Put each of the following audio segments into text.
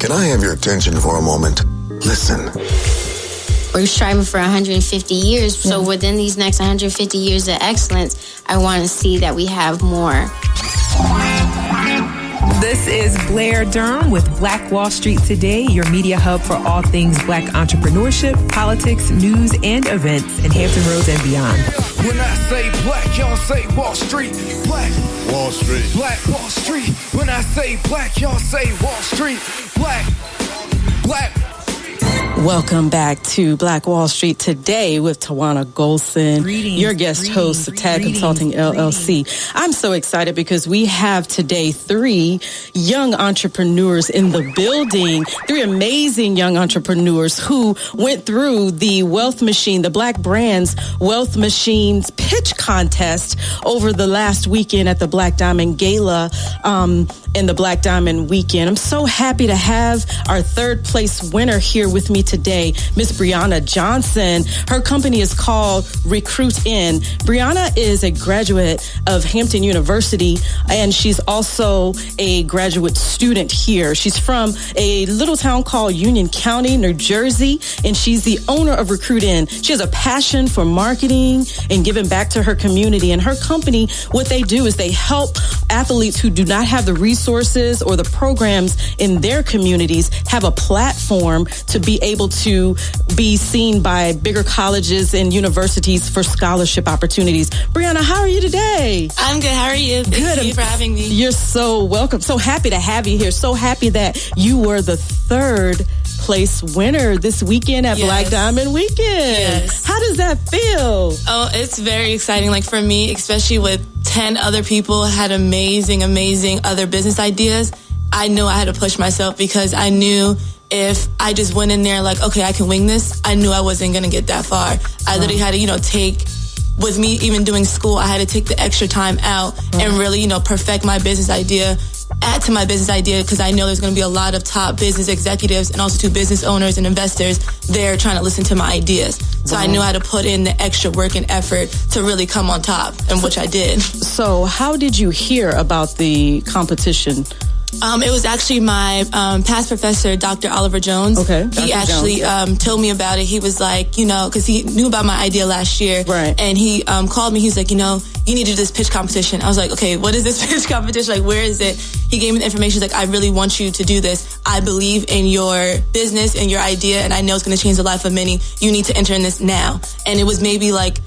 Can I have your attention for a moment? Listen. We're striving for 150 years. So within these next 150 years of excellence, I want to see that we have more. This is Blair Durham with Black Wall Street Today, your media hub for all things Black entrepreneurship, politics, news, and events in Hampton Roads and beyond. When I say black, y'all say Wall Street. Black Wall Street. Black Wall Street. When I say black, y'all say Wall Street. Black. Welcome back to Black Wall Street Today with Tijuana Gholson, your guest host of Tag Consulting LLC. I'm so excited because we have today 3 young entrepreneurs in the building, 3 amazing young entrepreneurs who went through the Wealth Machine, the Black Brands Wealth Machine's pitch contest over the last weekend at the Black Diamond Gala in the Black Diamond weekend. I'm so happy to have our 3rd place winner here with me today, Miss Brianna Johnson. Her company is called RecruitIn. Brianna is a graduate of Hampton University, and she's also a graduate student here. She's from a little town called Union County, New Jersey, and she's the owner of RecruitIn. She has a passion for marketing and giving back to her community. And her company, what they do is they help athletes who do not have the resources or the programs in their communities have a platform to be able to be seen by bigger colleges and universities for scholarship opportunities. Brianna, how are you today? I'm good. How are you? Thank you for having me. You're so welcome. So happy to have you here. So happy that you were the 3rd place winner this weekend at Black Diamond Weekend. Yes. How does that feel? Oh, it's very exciting. Like for me, especially with 10 other people had amazing other business ideas. I knew I had to push myself because I knew if I just went in there like, okay, I can wing this, I knew I wasn't going to get that far. I literally had to, take, with me even doing school, I had to take the extra time out and really, perfect my business idea, add to my business idea, because I know there's going to be a lot of top business executives and also to business owners and investors there trying to listen to my ideas. So I knew how to put in the extra work and effort to really come on top, and which I did. So how did you hear about the competition? It was actually my past professor, Dr. Oliver Jones. Okay. He actually told me about it. He was like, because he knew about my idea last year. Right. And he called me. He was like, you need to do this pitch competition. I was like, okay, what is this pitch competition? Like, where is it? He gave me the information. He's like, I really want you to do this. I believe in your business and your idea, and I know it's going to change the life of many. You need to enter in this now. And it was maybe like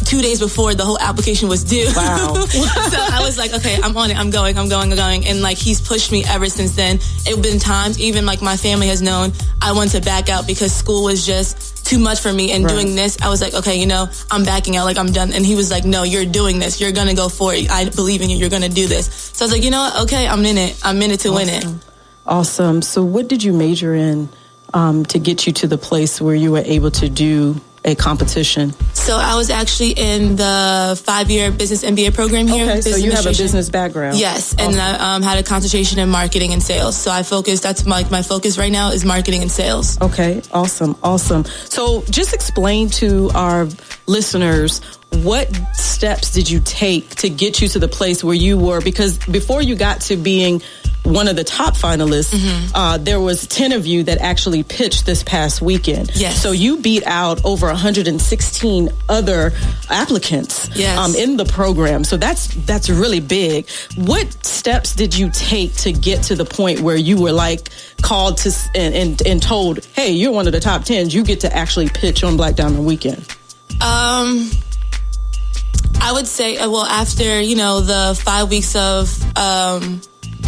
2 days before the whole application was due. Wow. So I was like, okay, I'm on it. I'm going. And like, he's pushed me ever since then. It's been times, even like my family has known, I wanted to back out because school was just too much for me. And doing this, I was like, okay, I'm backing out, like I'm done. And he was like, no, you're doing this. You're going to go for it. I believe in you. You're going to do this. So I was like, you know what? Okay, I'm in it. I'm in it to win it. Awesome. So what did you major in to get you to the place where you were able to do a competition? So I was actually in the 5-year business MBA program here. Okay, so you have a business background. Yes, and I had a concentration in marketing and sales. So I focused, that's my focus right now is marketing and sales. Okay, awesome. So just explain to our listeners, what steps did you take to get you to the place where you were? Because before you got to being one of the top finalists, there was 10 of you that actually pitched this past weekend. Yes. So you beat out over 116 other applicants in the program. So that's really big. What steps did you take to get to the point where you were like called to and told, hey, you're one of the top 10s, you get to actually pitch on Black Diamond Weekend? I would say, after, the 5 weeks of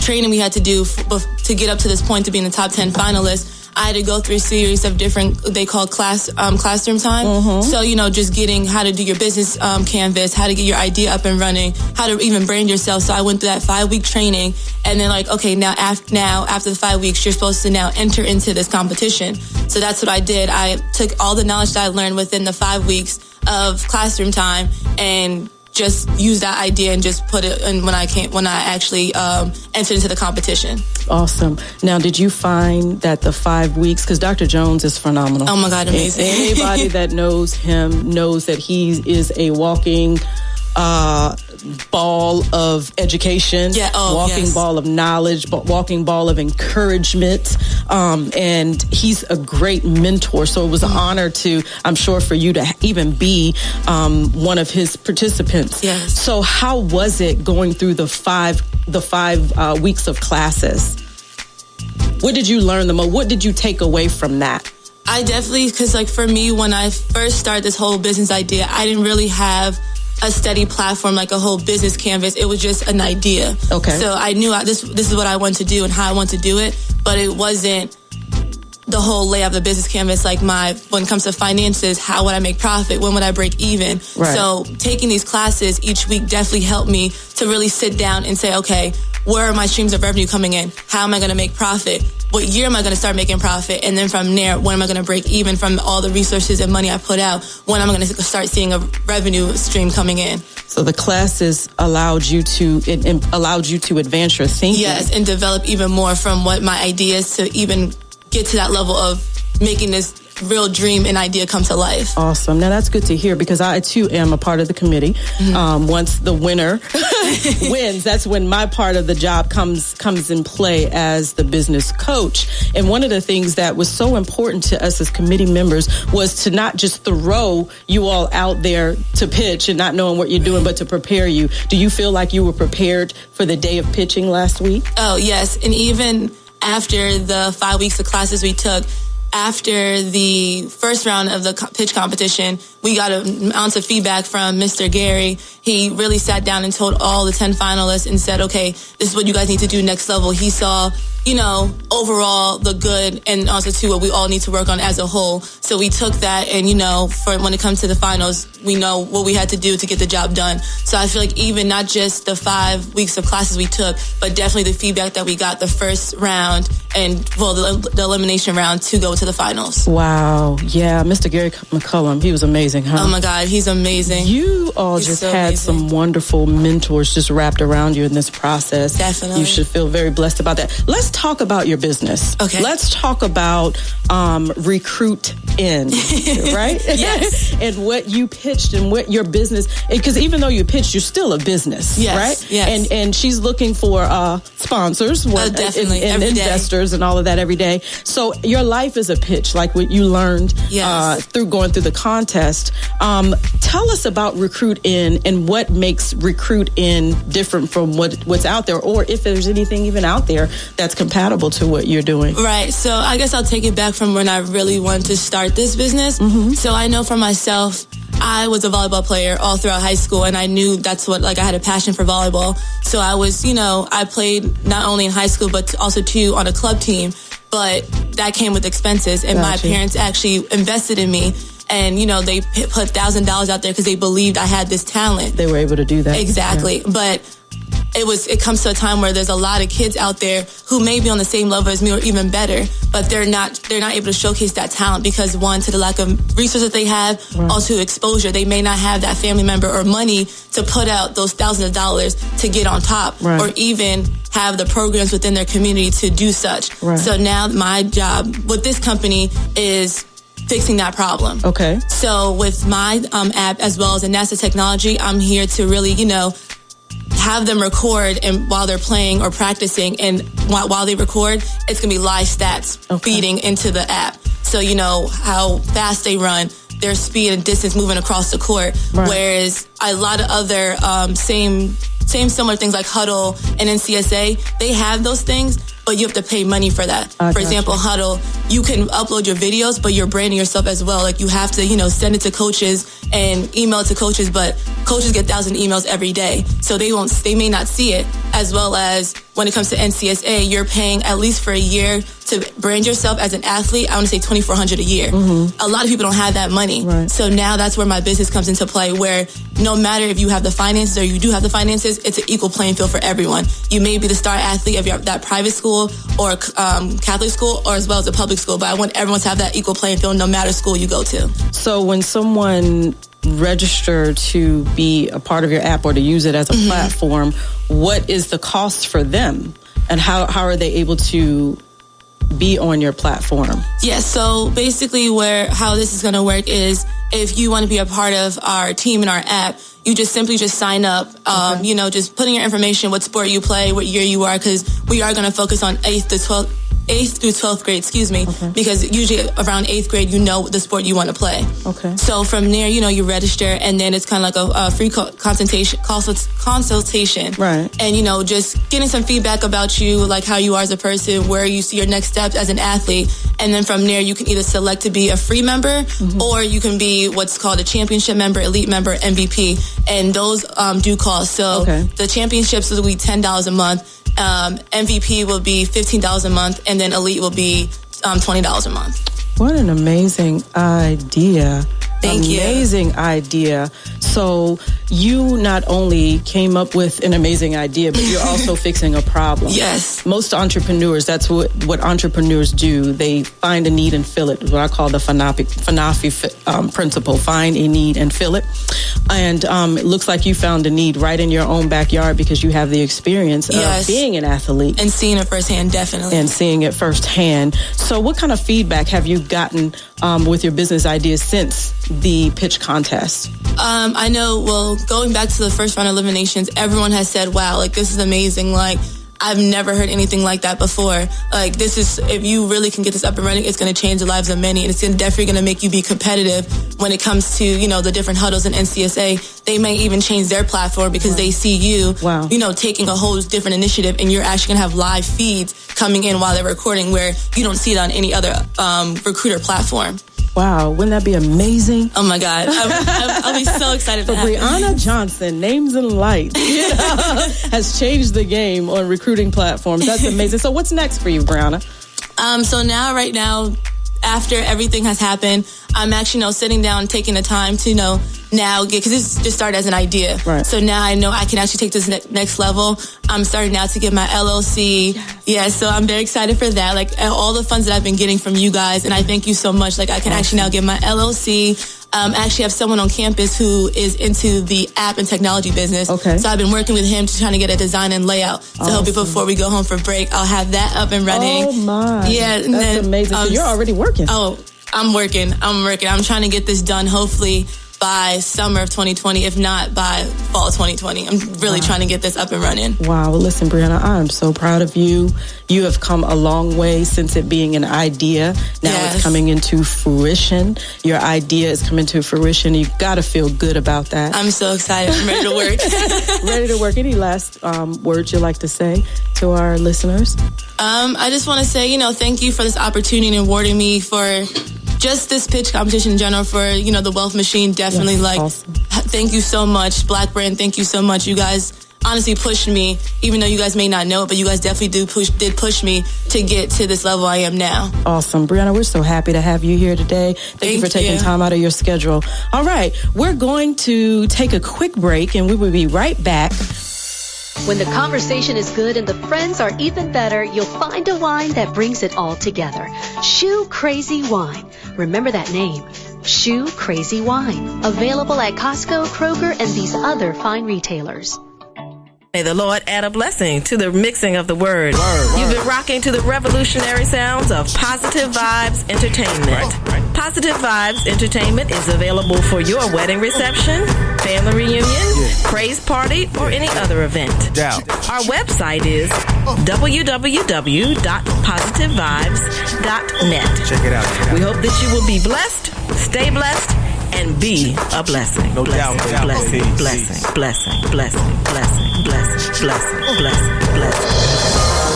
training we had to do to get up to this point to be in the top 10 finalists, I had to go through a series of different, they call classroom time. So, just getting how to do your business canvas, how to get your idea up and running, how to even brand yourself. So I went through that 5-week training, and then like, okay, now after the 5 weeks, you're supposed to now enter into this competition. So that's what I did. I took all the knowledge that I learned within the 5 weeks of classroom time and just use that idea and just put it in when I actually entered into the competition. Awesome. Now, did you find that the 5 weeks, because Dr. Jones is phenomenal. Oh my God, amazing. Anybody that knows him knows that he is a walking ball of education, walking ball of knowledge, walking ball of encouragement. And he's a great mentor. So it was an honor I'm sure, for you to even be one of his participants. Yes. So how was it going through the five weeks of classes? What did you learn the most? What did you take away from that? I definitely, because like for me, when I first started this whole business idea, I didn't really have a steady platform, like a whole business canvas. It was just an idea. Okay. So I knew this is what I want to do and how I want to do it, but it wasn't the whole layout of the business canvas. Like when it comes to finances, how would I make profit? When would I break even? Right. So taking these classes each week definitely helped me to really sit down and say, okay, where are my streams of revenue coming in? How am I going to make profit? What year am I going to start making profit? And then from there, when am I going to break even from all the resources and money I put out? When am I going to start seeing a revenue stream coming in? So the classes allowed you to advance your thinking. Yes, and develop even more from what my ideas to even get to that level of making this real dream and idea come to life. Awesome. Now that's good to hear, because I too am a part of the committee. Mm-hmm. Once the winner wins, that's when my part of the job comes in play as the business coach. And one of the things that was so important to us as committee members was to not just throw you all out there to pitch and not knowing what you're doing, but to prepare you. Do you feel like you were prepared for the day of pitching last week? Oh, yes. And even after the 5 weeks of classes we took, after the first round of the pitch competition, we got an ounce of feedback from Mr. Gary. He really sat down and told all the 10 finalists and said, okay, this is what you guys need to do next level. He saw, overall the good, and also too what we all need to work on as a whole. So we took that, and for when it comes to the finals, we know what we had to do to get the job done. So I feel like even not just the 5 weeks of classes we took, but definitely the feedback that we got the first round and the elimination round to go to the finals. Wow. Yeah, Mr. Gary McCullum, he was amazing, huh? Oh my God, he's amazing. You all just had some wonderful mentors just wrapped around you in this process. Definitely. You should feel very blessed about that. Let's talk about your business. Okay. Let's talk about RecruitIn, right? Yes. And what you pitched and what your business, because even though you pitched, you're still a business, yes, right? Yes. And she's looking for sponsors, definitely, and investors and all of that every day. So your life is a pitch, like what you learned through going through the contest. Tell us about RecruitIn and what makes RecruitIn different from what's out there, or if there's anything even out there that's compatible to what you're doing. Right. So I guess I'll take it back from when I really wanted to start this business. Mm-hmm. So I know for myself, I was a volleyball player all throughout high school, and I knew that's what, I had a passion for volleyball. So I was, I played not only in high school, but also too on a club team. But that came with expenses, and my parents actually invested in me. And, they put $1,000 out there because they believed I had this talent. They were able to do that. Exactly. Yeah. But it comes to a time where there's a lot of kids out there who may be on the same level as me or even better, but they're not able to showcase that talent because, one, to the lack of resources they have, also exposure. They may not have that family member or money to put out those thousands of dollars to get on top, or even have the programs within their community to do such. Right. So now my job with this company is fixing that problem. Okay. So with my app, as well as a NASA technology, I'm here to really, have them record, and while they're playing or practicing, and while they record, it's going to be live stats feeding into the app. So how fast they run, their speed and distance moving across the court. Right. Whereas a lot of other same similar things like Huddle and NCSA, they have those things, but you have to pay money for that. For example, Huddle, you can upload your videos, but you're branding yourself as well. Like you have to, send it to coaches and email it to coaches, but coaches get 1,000 emails every day. So they may not see it. As well as when it comes to NCSA, you're paying at least for a year to brand yourself as an athlete. I want to say $2,400 a year. Mm-hmm. A lot of people don't have that money. Right. So now that's where my business comes into play, where no matter if you have the finances or you do have the finances, it's an equal playing field for everyone. You may be the star athlete of that private school or Catholic school, or as well as a public school, but I want everyone to have that equal playing field no matter school you go to. So when someone register to be a part of your app or to use it as a platform, what is the cost for them, and how are they able to be on your platform? Yeah, so basically how this is going to work is if you want to be a part of our team and our app, you just simply sign up, you know, just putting your information, what sport you play, what year you are, because we are going to focus on 8th through 12th grade, because usually around 8th grade, you know the sport you want to play. Okay. So from there, you know, you register, and then it's kind of like a free consultation. Right. And, you know, just getting some feedback about you, like how you are as a person, where you see your next steps as an athlete. And then from there, you can either select to be a free member, or you can be what's called a championship member, elite member, MVP. And those do cost. So the championships will be $10 a month. MVP will be $15 a month, and then elite will be $20 a month. What an amazing idea. Thank you. Amazing idea. So you not only came up with an amazing idea, but you're also fixing a problem. Yes. Most entrepreneurs, that's what entrepreneurs do. They find a need and fill it, what I call the FNAFI principle, find a need and fill it. And it looks like you found a need right in your own backyard because you have the experience of being an athlete. And seeing it firsthand, definitely. And seeing it firsthand. So what kind of feedback have you gotten with your business ideas since the pitch contest? I know, well, going back to the first round of eliminations, everyone has said, wow, like, this is amazing. Like, I've never heard anything like that before. Like, this is, if you really can get this up and running, it's going to change the lives of many. And it's definitely going to make you be competitive when it comes to, you know, the different huddles in NCSA. They may even change their platform because they see you, you know, taking a whole different initiative, and you're actually going to have live feeds coming in while they're recording where you don't see it on any other recruiter platform. Wow, wouldn't that be amazing? Oh my God, I'll be so excited for Brianna Johnson, Names and Lights, has changed the game on recruiting platforms. That's amazing. So what's next for you, Brianna? So right now, after everything has happened, I'm actually, you know, sitting down, taking the time to, you know, now get, because this just started as an idea. Right. So now I know I can actually take this next level. I'm starting now to get my LLC. Yes. So I'm very excited for that. Like, all the funds that I've been getting from you guys, and I thank you so much. Like, I can actually now get my LLC. I actually have someone on campus who is into the app and technology business. Okay. So I've been working with him to try to get a design and layout. So hopefully before we go home for break, I'll have that up and running. Oh my. Yeah. That's amazing. So you're already working. Oh, I'm working. I'm trying to get this done hopefully by summer of 2020, if not by fall 2020. I'm really trying to get this up and running. Wow. Well, listen, Brianna, I'm so proud of you. You have come a long way since it being an idea. Now it's coming into fruition. Your idea is coming to fruition. You've got to feel good about that. I'm so excited. I'm ready to work. Ready to work. Any last words you'd like to say to our listeners? I just want to say, you know, thank you for this opportunity and awarding me for just this pitch competition in general, for, you know, the Wealth Machine. Definitely, thank you so much. Black Brand, thank you so much. You guys honestly pushed me, even though you guys may not know it, but you guys definitely did push me to get to this level I am now. Awesome. Brianna, we're so happy to have you here today. Thank you for taking time out of your schedule. All right, we're going to take a quick break, and we will be right back. When the conversation is good and the friends are even better, you'll find a wine that brings it all together. Shoe Crazy Wine. Remember that name. Shoe Crazy Wine. Available at Costco, Kroger, and these other fine retailers. May the Lord add a blessing to the mixing of the word. You've been rocking to the revolutionary sounds of Positive Vibes Entertainment. Positive Vibes Entertainment is available for your wedding reception, family reunion, praise party, or any other event. Our website is www.positivevibes.net. Check it out. We hope that you will be blessed, stay blessed, and be a blessing. No doubt. Blessing.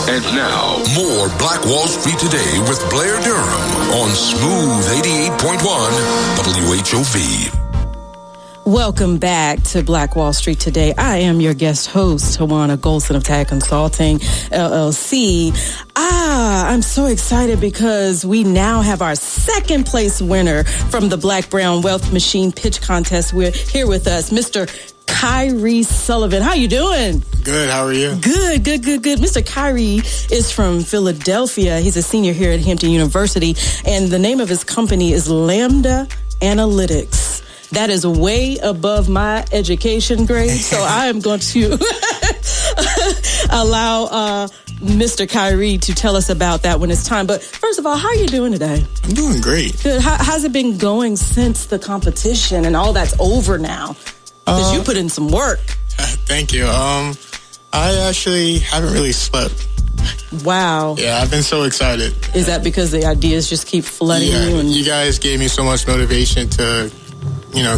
And now, more Black Wall Street Today with Blair Durham on Smooth 88.1 WHOV. Welcome back to Black Wall Street Today. I am your guest host, Tijuana Gholson of Tag Consulting, LLC. I'm so excited because we now have our second place winner from the Black Brown Wealth Machine Pitch Contest. We're here with us, Mr. Kyree Sullivan. How you doing? Good. How are you? Good. Mr. Kyree is from Philadelphia. He's a senior here at Hampton University, and the name of his company is Lambda Analytics. That is way above my education grade, so I am going to allow Mr. Kyree to tell us about that when it's time. But first of all, how are you doing today? I'm doing great. Good. How's it been going since the competition and all that's over now? Because you put in some work. Thank you. I actually haven't really slept. Wow. Yeah, I've been so excited. Is that because the ideas just keep flooding you? And you guys gave me so much motivation to,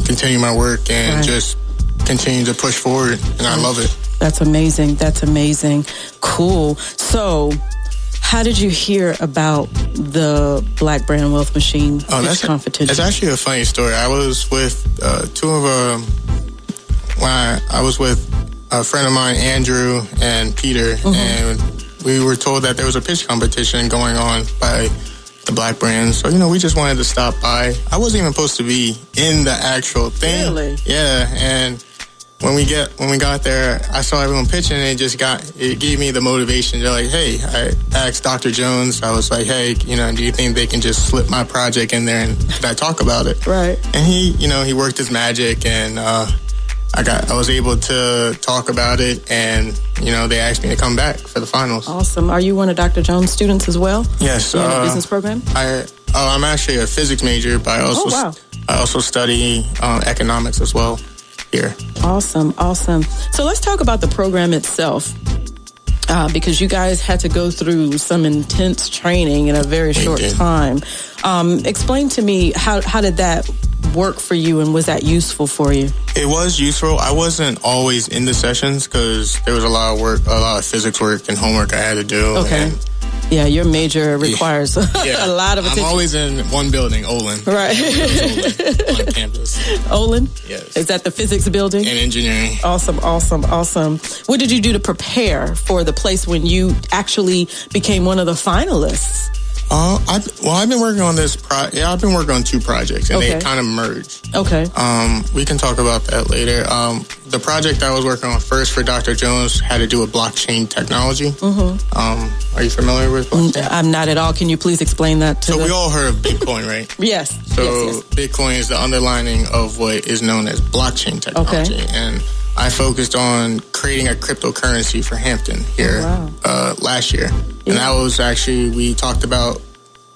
continue my work and just continue to push forward, and I love it. That's amazing. That's amazing. Cool. So, how did you hear about the Black Brand Wealth Machine competition? It's actually a funny story. I was with I was with a friend of mine, Andrew and Peter, and we were told that there was a pitch competition going on by the Black Brand. So, we just wanted to stop by. I wasn't even supposed to be in the actual thing. Really? Yeah, and when we got there, I saw everyone pitching, and it gave me the motivation. They're like, hey, I asked Dr. Jones, I was like, hey, do you think they can just slip my project in there and could I talk about it? Right. And he worked his magic, and I was able to talk about it, and they asked me to come back for the finals. Awesome. Are you one of Dr. Jones' students as well? Yes. In the business program? I'm actually a physics major, but I also study economics as well here. Awesome. So let's talk about the program itself. Because you guys had to go through some intense training in a very short time. Explain to me, how did that work for you, and was that useful for you? It was useful. I wasn't always in the sessions because there was a lot of work, a lot of physics work and homework I had to do. Okay. Yeah, your major requires a lot of attention. I'm always in one building, Olin. Right. Olin, on campus. Olin? Yes. Is that the physics building? And engineering. Awesome. What did you do to prepare for the place when you actually became one of the finalists? I've been working on this I've been working on two projects, and they kind of merged. Okay. We can talk about that later. The project I was working on first for Dr. Jones had to do with blockchain technology. Are you familiar with blockchain? I'm not at all. Can you please explain that to we all heard of Bitcoin, right? Yes. So Bitcoin is the underlining of what is known as blockchain technology. Okay. And I focused on creating a cryptocurrency for Hampton here last year. And that was actually, we talked about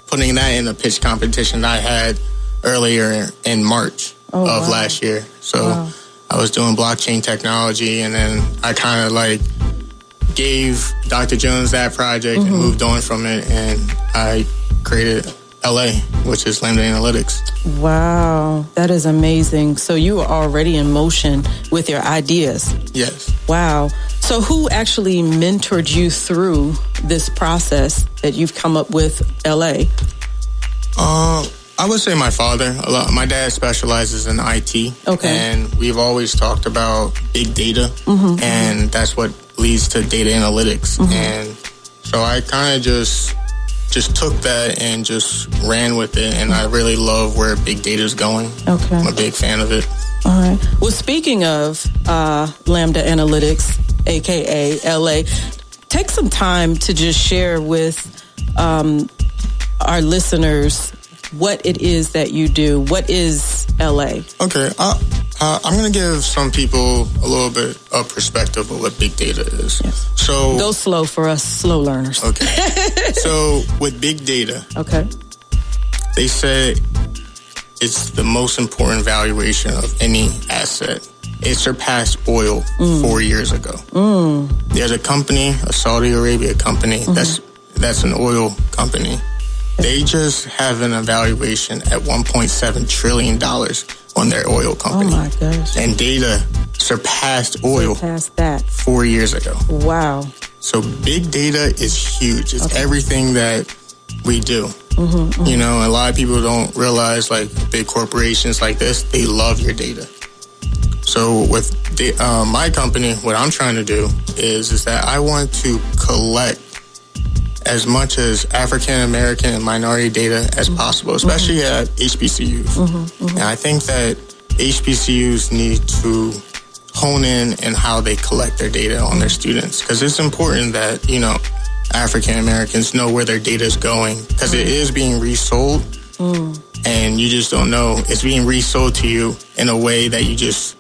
putting that in a pitch competition that I had earlier in March of last year. So I was doing blockchain technology, and then I kind of gave Dr. Jones that project and moved on from it, and I created LA, which is Lambda Analytics. Wow, that is amazing. So you were already in motion with your ideas. Yes. Wow. So who actually mentored you through this process that you've come up with LA? I would say my father. My dad specializes in IT. Okay. And we've always talked about big data, and that's what leads to data analytics. And so I kind of just took that and just ran with it, and I really love where big data is going. Okay. I'm a big fan of it. All right. Well, speaking of Lambda Analytics, aka LA, take some time to just share with our listeners what it is that you do. What is LA? Okay. I'm going to give some people a little bit of perspective of what big data is. Yes. So go slow for us slow learners. Okay. So with big data, they say it's the most important valuation of any asset. It surpassed oil 4 years ago. There's a company, a Saudi Arabia company, that's an oil company. They just have an evaluation at $1.7 trillion on their oil company. Oh my gosh. And data surpassed oil that 4 years ago. Wow. So big data is huge. It's everything that we do. You know, a lot of people don't realize, like, big corporations like this, they love your data. So with my company, what I'm trying to do is that I want to collect as much as African American and minority data as possible, especially at HBCUs. And I think that HBCUs need to hone in how they collect their data on their students, because it's important that, you know, African Americans know where their data is going, because it is being resold, and you just don't know. It's being resold to you in a way that you just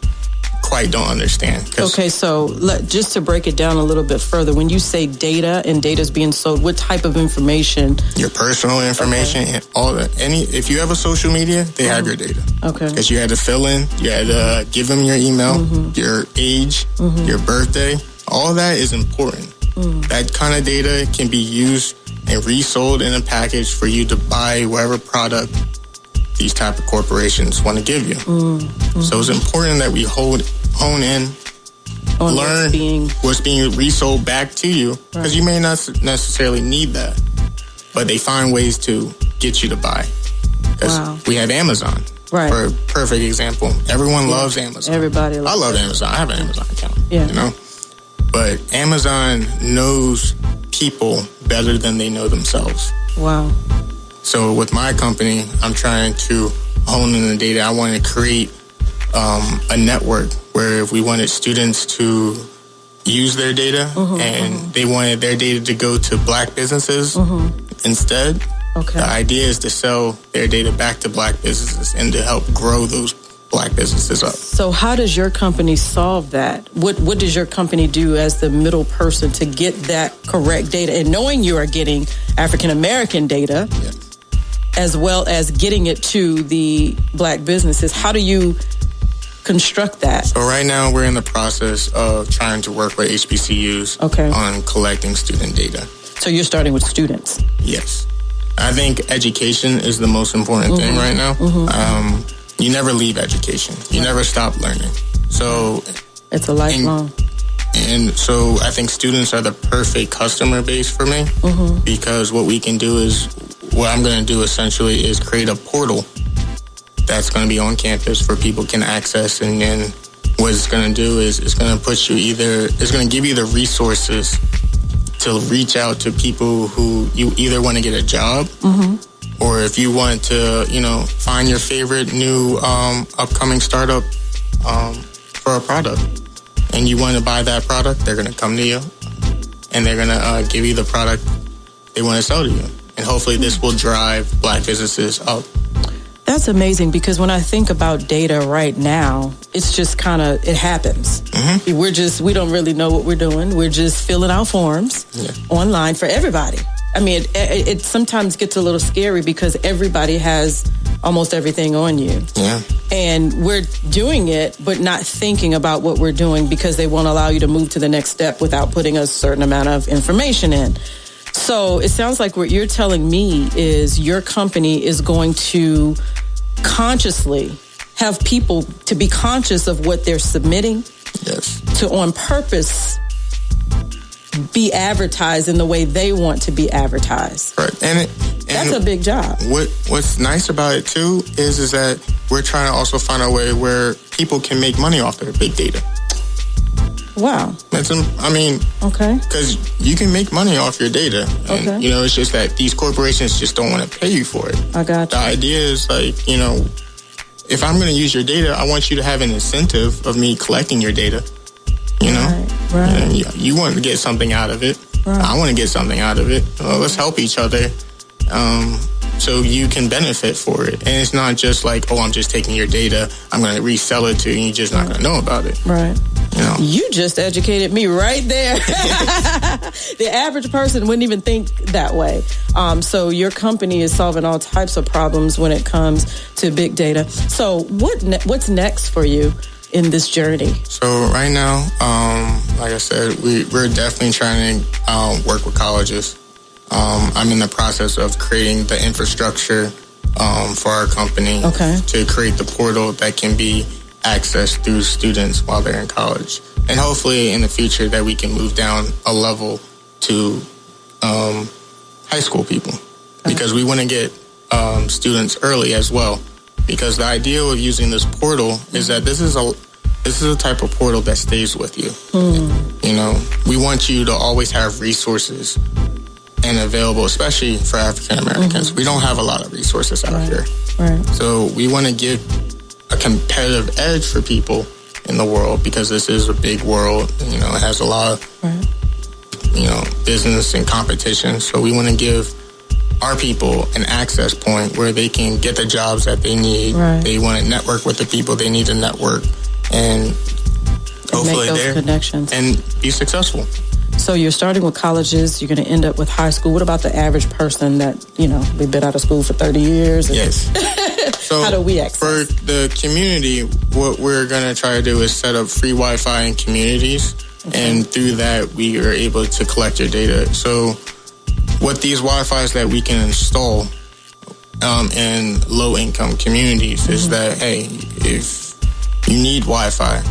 quite don't understand. Okay, so just to break it down a little bit further, when you say data and data's being sold, what type of information? Your personal information and all that. If you have a social media, they have your data. Okay. Because you had to fill in, you had to give them your email, your age, your birthday. All that is important. That kind of data can be used and resold in a package for you to buy whatever product these type of corporations want to give you. So it's important that we hone in, on learn what's being resold back to you, because you may not necessarily need that, but they find ways to get you to buy. Because we have Amazon, for a perfect example. Everyone loves Amazon. Everybody loves I love Amazon. I have an Amazon account, you know? But Amazon knows people better than they know themselves. Wow. So with my company, I'm trying to hone in the data. I want to create a network where if we wanted students to use their data and they wanted their data to go to Black businesses instead, the idea is to sell their data back to Black businesses and to help grow those Black businesses up. So how does your company solve that? What does your company do as the middle person to get that correct data? And knowing you are getting African American data, as well as getting it to the Black businesses, how do you construct that? So right now we're in the process of trying to work with HBCUs on collecting student data. So you're starting with students? Yes. I think education is the most important thing right now. You never leave education. You never stop learning. So it's a lifelong. And so I think students are the perfect customer base for me because what we can do is, what I'm going to do essentially is create a portal that's going to be on campus for people can access. And then what it's going to do is it's going to put you it's going to give you the resources to reach out to people who you either want to get a job or if you want to, find your favorite new upcoming startup for a product and you want to buy that product, they're going to come to you and they're going to give you the product they want to sell to you. And hopefully this will drive Black businesses up. That's amazing because when I think about data right now, it's just it happens. We don't really know what we're doing. We're just filling out forms online for everybody. I mean, it sometimes gets a little scary because everybody has almost everything on you. Yeah. And we're doing it, but not thinking about what we're doing because they won't allow you to move to the next step without putting a certain amount of information in. So it sounds like what you're telling me is your company is going to consciously have people to be conscious of what they're submitting. Yes. To on purpose be advertised in the way they want to be advertised. Right. And that's a big job. What's nice about it too is that we're trying to also find a way where people can make money off their big data. Wow. Okay. Because you can make money off your data. And, it's just that these corporations just don't want to pay you for it. I got you. The idea is if I'm going to use your data, I want you to have an incentive of me collecting your data. Right. And you want to get something out of it. Right. I want to get something out of it. Well, let's help each other. So you can benefit for it. And it's not just like, I'm just taking your data, I'm going to resell it to you, and you're just not going to know about it. Right. You just educated me right there. The average person wouldn't even think that way. So your company is solving all types of problems when it comes to big data. So what's next for you in this journey? So right now, like I said, we're definitely trying to work with colleges. I'm in the process of creating the infrastructure for our company to create the portal that can be accessed through students while they're in college. And hopefully in the future that we can move down a level to high school people. Because we want to get students early as well. Because the idea of using this portal is that this is a type of portal that stays with you. We want you to always have resources and available, especially for African Americans. We don't have a lot of resources out here. Right. So we want to give a competitive edge for people in the world because this is a big world. It has a lot of, business and competition. So we want to give our people an access point where they can get the jobs that they need. Right. They want to network with the people they need to network. And hopefully make those connections and be successful. So you're starting with colleges. You're going to end up with high school. What about the average person that, we've been out of school for 30 years? Yes. So how do we access? For the community, what we're going to try to do is set up free Wi-Fi in communities. Okay. And through that, we are able to collect your data. So what these Wi-Fi's that we can install in low-income communities is that, hey, if you need Wi-Fi,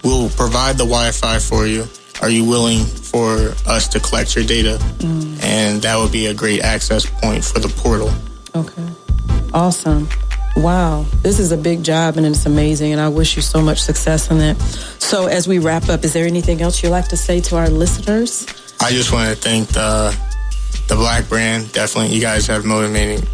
we'll provide the Wi-Fi for you. Are you willing for us to collect your data? And that would be a great access point for the portal. Okay. Awesome. Wow. This is a big job and it's amazing. And I wish you so much success in it. So as we wrap up, is there anything else you'd like to say to our listeners? I just want to thank the Black brand. Definitely. You guys have motivated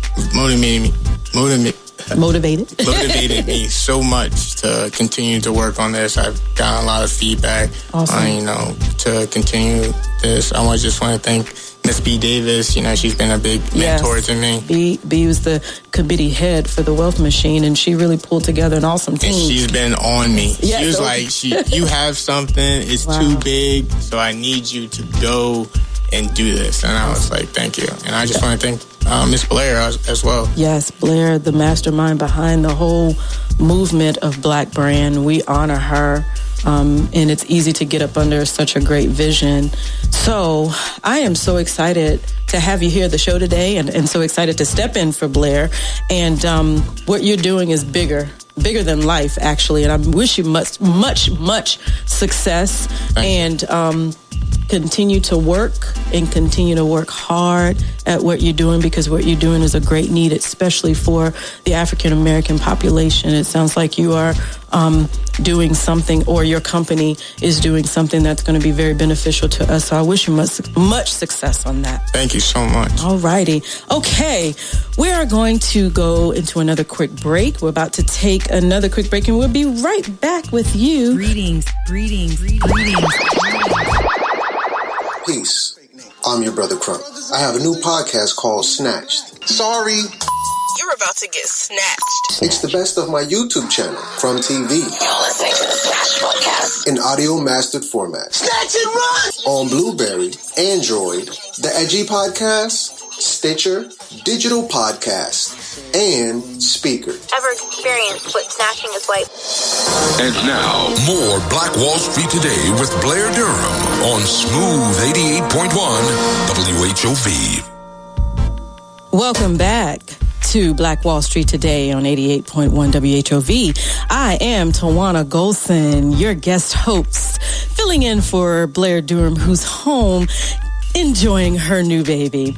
me so much to continue to work on this. I've gotten a lot of feedback on, to continue this. I just want to thank Miss B. Davis. She's been a big mentor to me. B was the committee head for the Wealth Machine, and she really pulled together an awesome team. And she's been on me. Yeah, she was like, you have something, it's too big, so I need you to go and do this. And I was like, thank you. And I just want to thank Miss Blair as well. Yes, Blair, the mastermind behind the whole movement of Black brand. We honor her. And it's easy to get up under such a great vision. So I am so excited to have you here at the show today and so excited to step in for Blair. And what you're doing is bigger than life, actually. And I wish you much success. And continue to work hard at what you're doing, because what you're doing is a great need, especially for the African American population. It sounds like you are doing something, or your company is doing something that's going to be very beneficial to us. So I wish you much success on that. Thank you so much. All righty. Okay, we are going to go into another quick break. We're about to take another quick break, and we'll be right back with you. Greetings. Peace. I'm your brother Crump. I have a new podcast called Snatched. Sorry. You're about to get snatched. It's the best of my YouTube channel, Crumb TV. You're listening to the Snatch Podcast. In audio mastered format. Snatch and run! On Blueberry, Android, the Edgy Podcast, Stitcher, Digital Podcast, and Speaker. Ever experienced what snatching is like? And now, more Black Wall Street Today with Blair Durham on Smooth 88.1 WHOV. Welcome back to Black Wall Street Today on 88.1 WHOV. I am Tijuana Gholson, your guest host, filling in for Blair Durham, who's home enjoying her new baby.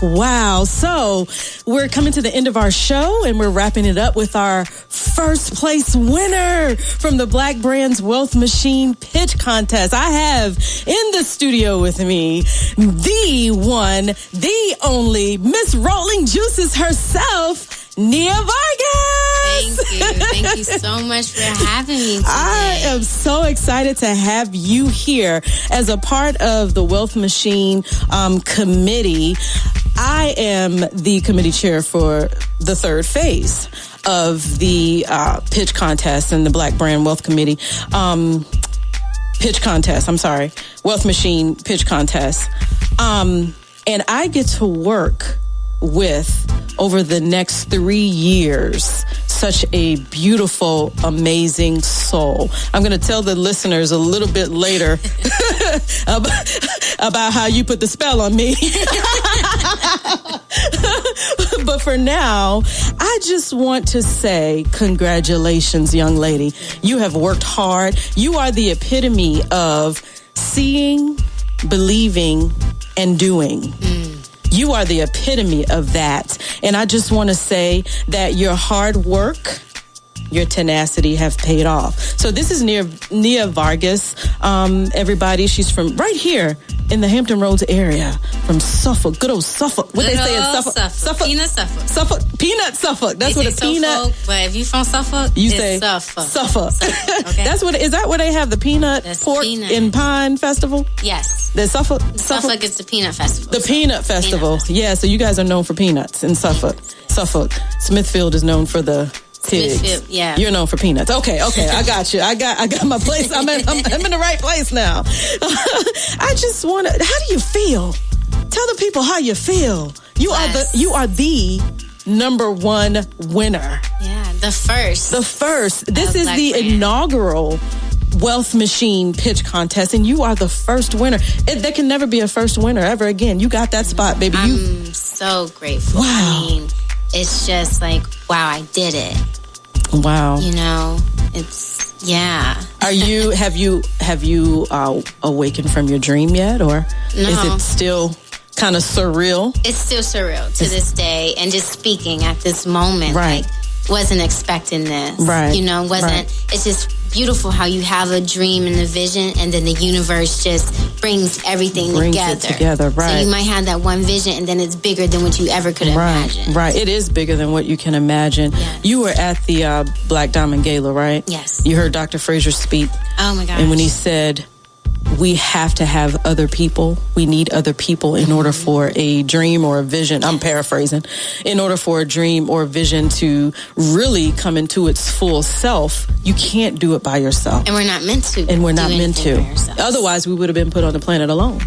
Wow. So we're coming to the end of our show, and we're wrapping it up with our first place winner from the Black Brands Wealth Machine Pitch Contest. I have in the studio with me the one, the only Miss Rollin Juices herself, Nia Vargas. Thank you so much for having me today. I am so excited to have you here as a part of the Wealth Machine committee. I am the committee chair for the third phase of the pitch contest and the Black Brand Wealth Committee pitch contest. Wealth Machine pitch contest. And I get to work with, over the next 3 years, such a beautiful, amazing soul. I'm going to tell the listeners a little bit later about how you put the spell on me. But for now, I just want to say congratulations, young lady. You have worked hard. You are the epitome of seeing, believing, and doing. You are the epitome of that. And I just want to say that your hard work, your tenacity have paid off. So this is Nia Vargas. Everybody, she's from right here in the Hampton Roads area, from Suffolk, good old Suffolk. What they say in Suffolk? Peanut Suffolk. Peanut Suffolk. That's what a peanut. But if you from Suffolk, you it's say Suffolk. Okay? Is that where they have the peanut pork and pine festival? Yes. The Suffolk is the peanut festival. The peanut festival. Yeah, so you guys are known for peanuts in Suffolk. Smithfield is known for the pigs. Yeah. You're known for peanuts. Okay, I got you. I got my place. I'm in the right place now. I just want to. How do you feel? Tell the people how you feel. You are the number one winner. Yeah, the first. This is the inaugural Wealth Machine Pitch Contest, and you are the first winner. There can never be a first winner ever again. You got that spot, baby. I'm so grateful. Wow. I mean, it's just like, wow, I did it. Wow. You know, it's, yeah. Have you awakened from your dream yet, or is it still kind of surreal? It's still surreal to this day, and just speaking at this moment, right. like, wasn't expecting this. Right. You know, it's just beautiful how you have a dream and a vision, and then the universe just brings everything together. Right. So you might have that one vision, and then it's bigger than what you ever could imagine. Right. It is bigger than what you can imagine. Yes. You were at the Black Diamond Gala, right? Yes. You heard Dr. Fraser speak. Oh my gosh. And when he said, we have to have other people. We need other people in order for a dream or a vision. I'm paraphrasing. In order for a dream or a vision to really come into its full self, you can't do it by yourself. And we're not meant to. Otherwise, we would have been put on the planet alone.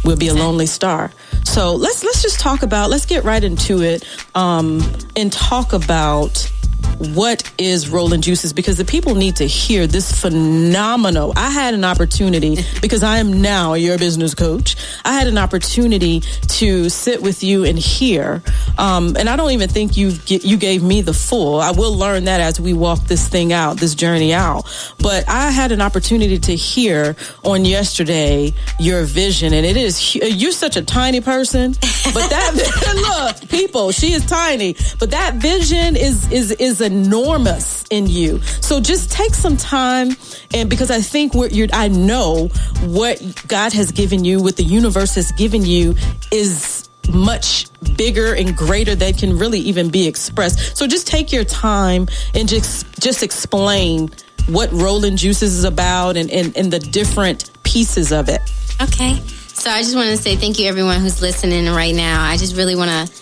We'll be a lonely star. So let's just talk about, let's get right into it and talk about what is Rollin Juices, because the people need to hear this phenomenal. I had an opportunity, because I am now your business coach. I had an opportunity to sit with you and hear, and I don't even think you gave me the full. I will learn that as we walk this thing out, this journey out. But I had an opportunity to hear on yesterday your vision, and it is, you're such a tiny person, but that look, people, she is tiny, but that vision is enormous in you. So just take some time, and because I think I know what God has given you, what the universe has given you is much bigger and greater than can really even be expressed. So just take your time and just explain what Rollin Juices is about and the different pieces of it. Okay. So I just want to say thank you, everyone who's listening right now. I just really want to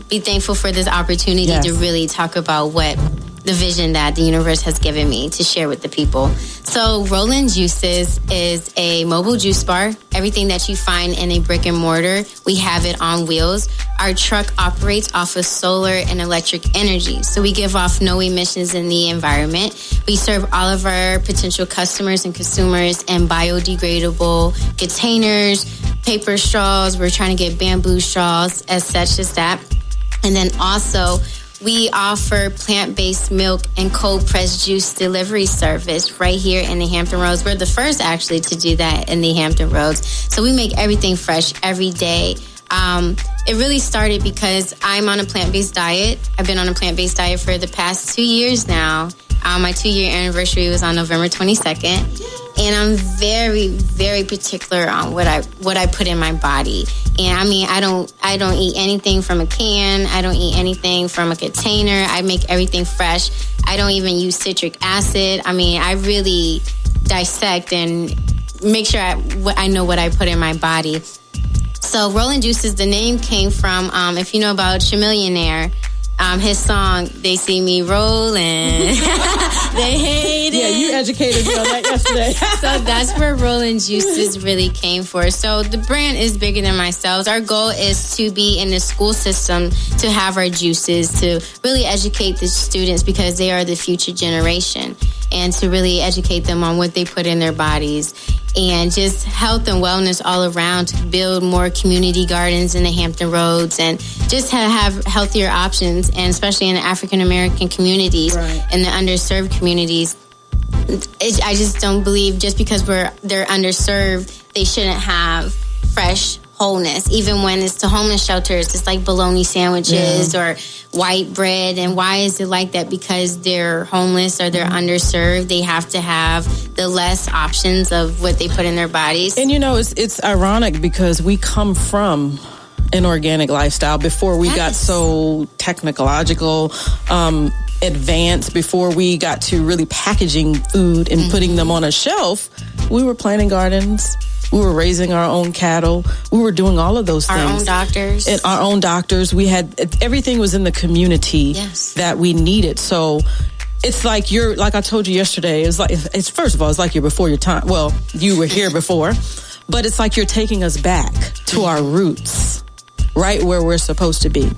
be thankful for this opportunity to really talk about what the vision that the universe has given me to share with the people. So Rollin Juices is a mobile juice bar. Everything that you find in a brick and mortar, we have it on wheels. Our truck operates off of solar and electric energy. So we give off no emissions in the environment. We serve all of our potential customers and consumers in biodegradable containers, paper straws. We're trying to get bamboo straws as such as that. And then also, we offer plant-based milk and cold-pressed juice delivery service right here in the Hampton Roads. We're the first, actually, to do that in the Hampton Roads. So we make everything fresh every day. It really started because I'm on a plant-based diet. I've been on a plant-based diet for the past 2 years now. My 2-year anniversary was on November 22nd. And I'm very, very particular on what I put in my body. And I mean, I don't eat anything from a can. I don't eat anything from a container. I make everything fresh. I don't even use citric acid. I mean, I really dissect and make sure I know what I put in my body. So Rollin Juices, the name came from, if you know about Chamillionaire, his song, They See Me Rollin'. They hate it. Yeah, you educated me on that yesterday. So that's where Rollin Juices really came for. So the brand is bigger than myself. Our goal is to be in the school system, to have our juices, to really educate the students because they are the future generation, and to really educate them on what they put in their bodies. And just health and wellness all around, to build more community gardens in the Hampton Roads and just have healthier options, and especially in the African American communities and the underserved communities. I just don't believe just because they're underserved, they shouldn't have fresh wholeness. Even when it's to homeless shelters, it's like bologna sandwiches or white bread. And why is it like that? Because they're homeless or they're underserved. They have to have the less options of what they put in their bodies. And you know, it's ironic because we come from an organic lifestyle before we got so technological, advanced, before we got to really packaging food and putting them on a shelf. we were planting gardens. We were raising our own cattle. We were doing all of those things. Our own doctors. And our own doctors. We had, everything was in the community that we needed. So it's like like I told you yesterday, it's first of all, it's like you're before your time. Well, you were here before, but it's like you're taking us back to our roots, right where we're supposed to be.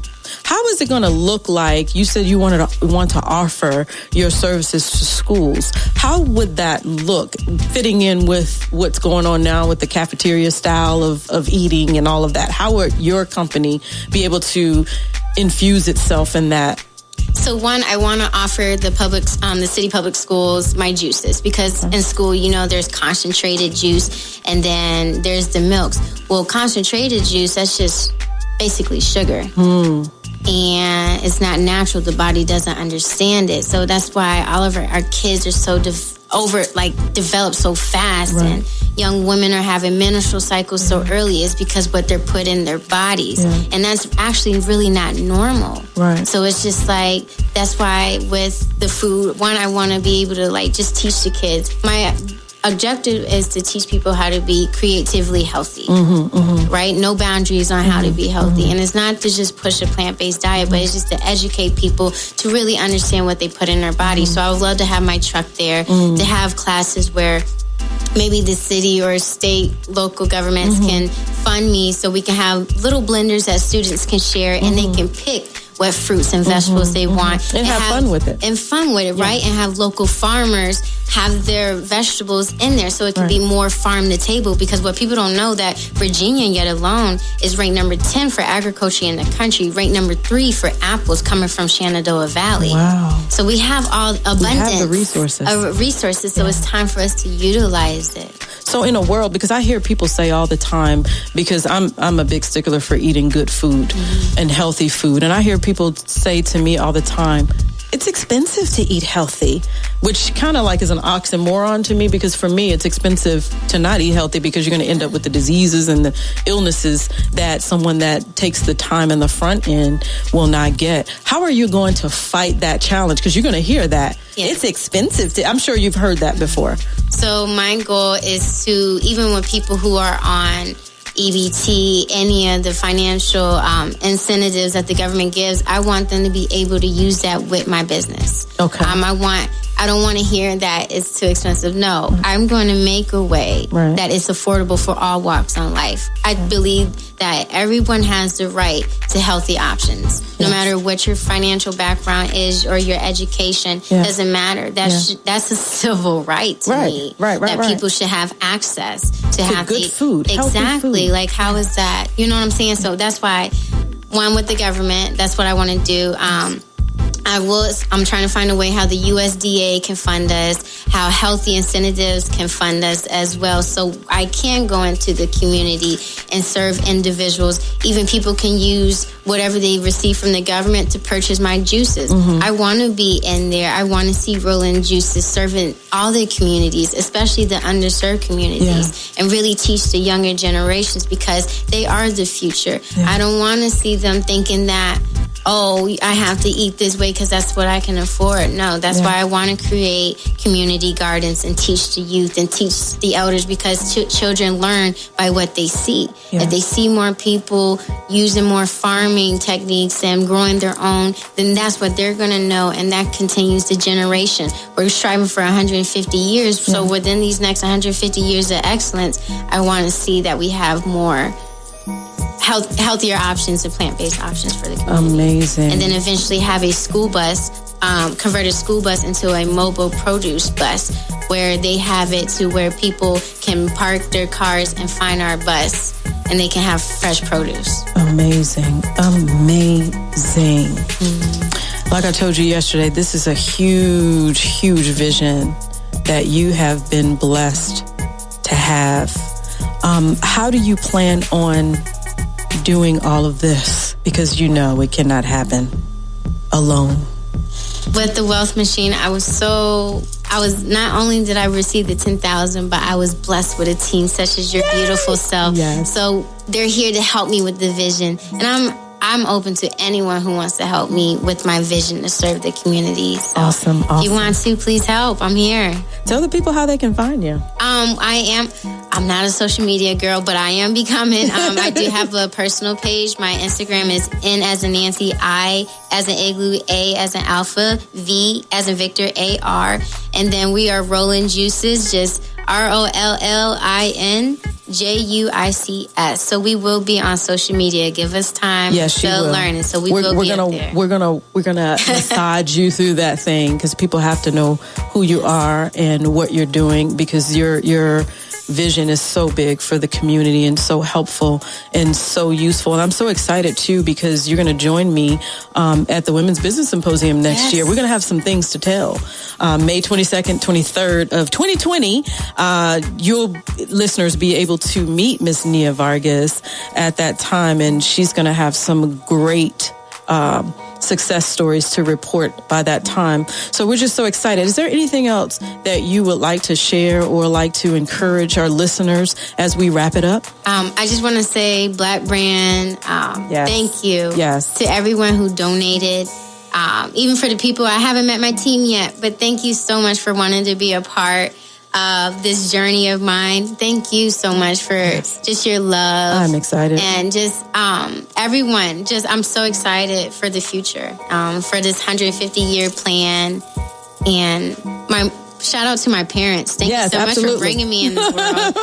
How is it going to look like? You said you want to offer your services to schools. How would that look, fitting in with what's going on now with the cafeteria style of eating and all of that? How would your company be able to infuse itself in that? So one, I want to offer the city public schools my juices, because in school, there's concentrated juice and then there's the milks. Well, concentrated juice, that's just basically sugar. And it's not natural. The body doesn't understand it. So that's why all of our kids are so developed so fast. Right. And young women are having menstrual cycles so early. Is because what they're put in their bodies. Yeah. And that's actually really not normal. Right. So it's just like, that's why with the food, one, I want to be able to just teach the kids. My objective is to teach people how to be creatively healthy, right? No boundaries on how to be healthy. And it's not to just push a plant-based diet, but it's just to educate people to really understand what they put in their body. So I would love to have my truck there, to have classes where maybe the city or state, local governments can fund me so we can have little blenders that students can share and they can pick what fruits and vegetables they want. And have fun with it. And fun with it, right? And have local farmers have their vegetables in there so it can be more farm to table, because what people don't know, that Virginia yet alone is ranked number 10 for agriculture in the country, ranked number 3 for apples coming from Shenandoah Valley. Wow. So we have all abundance we have the resources. So it's time for us to utilize it. So in a world, because I hear people say all the time, because I'm a big stickler for eating good food and healthy food, and I hear people say to me all the time, it's expensive to eat healthy, which kind of is an oxymoron to me, because for me, it's expensive to not eat healthy because you're going to end up with the diseases and the illnesses that someone that takes the time in the front end will not get. How are you going to fight that challenge? Because you're going to hear that. It's expensive. I'm sure you've heard that before. So my goal is to, even with people who are on EBT, any of the financial incentives that the government gives, I want them to be able to use that with my business. Okay. I don't want to hear that it's too expensive. No, I'm going to make a way that it's affordable for all walks in life. I believe that everyone has the right to healthy options. No matter what your financial background is or your education, doesn't matter. That's a civil right to me. That people should have access to have good food. Exactly. Like, how is that? You know what I'm saying? So that's why, one, with the government, that's what I want to do. I'm trying to find a way how the USDA can fund us, how healthy incentives can fund us as well. So I can go into the community and serve individuals. Even people can use whatever they receive from the government to purchase my juices. I want to be in there. I want to see Rollin Juices serving all the communities, especially the underserved communities, and really teach the younger generations, because they are the future. I don't want to see them thinking that, oh, I have to eat this way because that's what I can afford. No, that's why I want to create community gardens and teach the youth and teach the elders, because children learn by what they see. If they see more people using more farming techniques and growing their own, then that's what they're going to know, and that continues the generation. We're striving for 150 years, so within these next 150 years of excellence, I want to see that we have more healthier options and plant-based options for the community. Amazing. And then eventually have a school bus, convert a school bus into a mobile produce bus, where they have it to where people can park their cars and find our bus, and they can have fresh produce. Amazing. Like I told you yesterday, this is a huge, huge vision that you have been blessed to have. How do you plan on doing all of this? Because it cannot happen alone. With the Wealth Machine, I was not only did I receive the 10,000, but I was blessed with a team such as your beautiful self. Yes. So they're here to help me with the vision. And I'm open to anyone who wants to help me with my vision to serve the community. So Awesome. If you want to, please help. I'm here. Tell the people how they can find you. I'm not a social media girl, but I am becoming. I do have a personal page. My Instagram is N as in Nancy, I as in Igloo, A as in Alpha, V as in Victor, AR. And then we are Rollin Juices, just ROLLINJUICS. So we will be on social media. Give us time to learn it. So we will be up there. We're gonna massage you through that thing, because people have to know who you are and what you're doing, because your vision is so big for the community and so helpful and so useful. And I'm so excited too, because you're going to join me at the Women's Business Symposium next year. We're going to have some things to tell. May 22nd, 23rd of 2020, you'll listeners be able to meet Miss Nia Vargas at that time, and she's going to have some great success stories to report by that time. So we're just so excited. Is there anything else that you would like to share or like to encourage our listeners as we wrap it up? I just want to say, Black Brand, thank you to everyone who donated. Even for the people, I haven't met my team yet, but thank you so much for wanting to be a part of this journey of mine. Thank you so much for just your love. I'm excited. And just everyone, I'm so excited for the future, for this 150-year plan. And shout out to my parents. Thank you so much for bringing me in this world.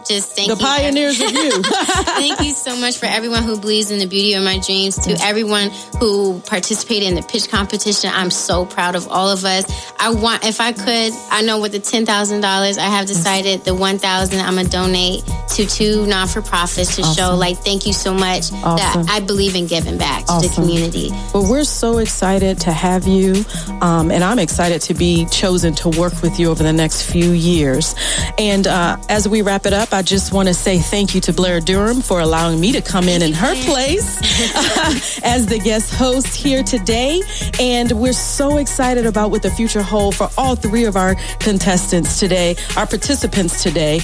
Thank you. The pioneers of you. Thank you so much for everyone who believes in the beauty of my dreams. To everyone who participated in the pitch competition, I'm so proud of all of us. If I could, I know with the $10,000, I have decided the $1,000 I'm gonna donate to 2 non-for-profits to show, thank you so much that I believe in giving back to the community. Well, we're so excited to have you, and I'm excited to be chosen to work with you over the next few years. And as we wrap it up, I just want to say thank you to Blair Durham for allowing me to come in her place as the guest host here today. And we're so excited about what the future holds for all 3 of our contestants today, our participants today.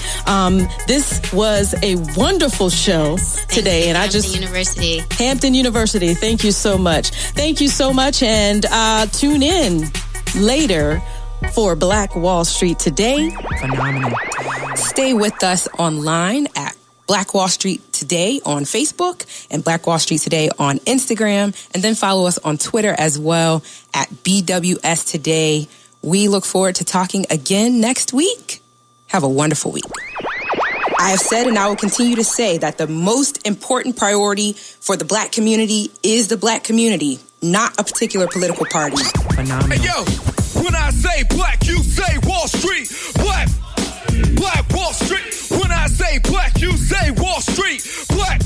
This was a wonderful show today. And Hampton University. Thank you so much. Thank you so much. And tune in later for Black Wall Street Today. Phenomenal. Stay with us online at Black Wall Street Today on Facebook and Black Wall Street Today on Instagram. And then follow us on Twitter as well at BWS Today. We look forward to talking again next week. Have a wonderful week. I have said, and I will continue to say, that the most important priority for the Black community is the Black community, not a particular political party. Phenomenal. Hey, yo, when I say black, you say Wall Street. Black Wall Street. When I say black, you say Wall Street. Black